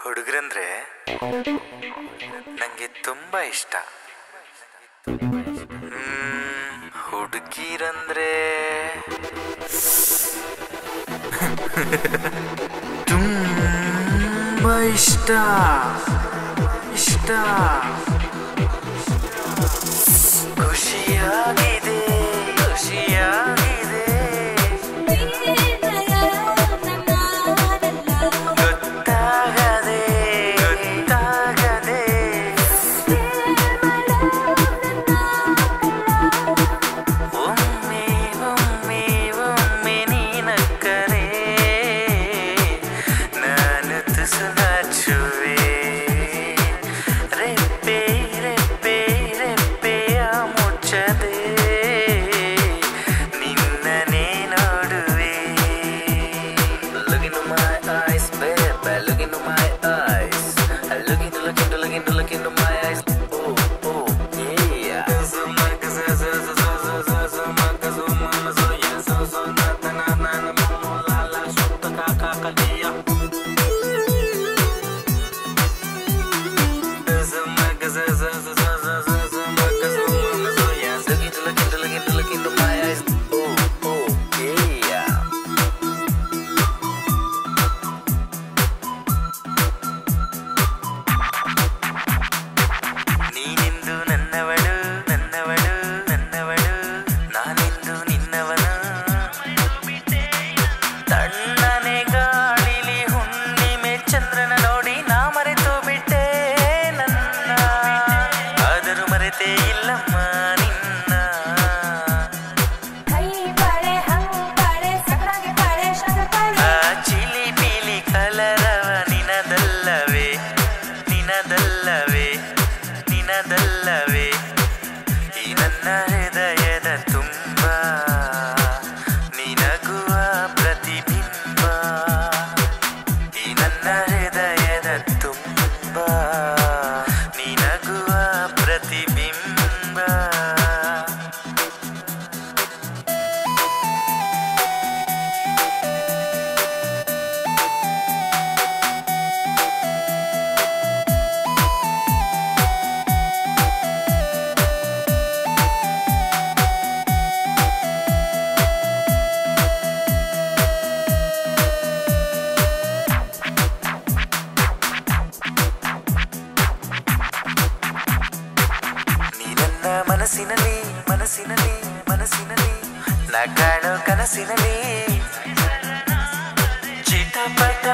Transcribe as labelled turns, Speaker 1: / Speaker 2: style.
Speaker 1: ಹುಡುಗರಂದ್ರೆ ನನಗೆ ತುಂಬ ಇಷ್ಟ. ಹುಡುಗಿರಂದ್ರೆ ತುಂಬ ಇಷ್ಟ ಇಷ್ಟ. ಖುಷಿಯಾಗಿದೆ ಖುಷಿಯಾಗಿದೆ. ಗೊತ್ತಾಗದೆ ಗೊತ್ತಾಗದೆ ಒಮ್ಮೆ ಒಮ್ಮೆ ಒಮ್ಮೆ ನೀನಕ್ಕರೆ ನಾನು ತುಸು ನಾಚುವೆ. ರೆಪ್ಪೆ ರೆಪ್ಪೆ ರೆಪ್ಪೆಯ ಮುಚ್ಚದೆ ನಿನ್ನನೇ ನೋಡುವೆ. Look into my eyes, babe. Look into my eyes. Look into my eyes. Oh, oh, yeah. Look into my eyes. Oh, oh, yeah. ನೀನೆಂದು ನನ್ನವಳು ನನ್ನವಳು ನನ್ನವಳು, ನಾನೆಂದು ನಿನ್ನವನು. ತಣ್ಣನೆ ಗಾಳಿಲಿ ಹುಣ್ಣಿಮೆ ಚಂದ್ರನ ನೋಡಿ ನಾ ಮರೆತು ಬಿಟ್ಟೆ ನನ್ನ. ಆದರೂ ಮರೆತೇ ಇಲ್ಲಮ್ಮ ನಿನ್ನ. ಆ ಚಿಲಿ ಪಿಲಿ ಕಲರವ ನಿನದಲ್ಲವೇ ನಿನದಲ್ಲವೇ ನಿನದಲ್ಲವೇ. ಈ ನನ್ನ ಹೃದಯದ ತುಂಬ ನಿನಗುವ ಪ್ರತಿಬಿಂಬ. ಈ ನನ್ನ ಹೃದಯದ ತುಂಬ ನಿನಗುವ ಪ್ರತಿಬಿಂಬ. ಮನಸ್ಸಿನಲ್ಲಿ ಮನಸ್ಸಿನಲ್ಲಿ ಮನಸ್ಸಿನಲ್ಲಿ ನಾ ಕಾಣೋ ಕನಸಿನಲ್ಲಿ ಚಿಟಪಟ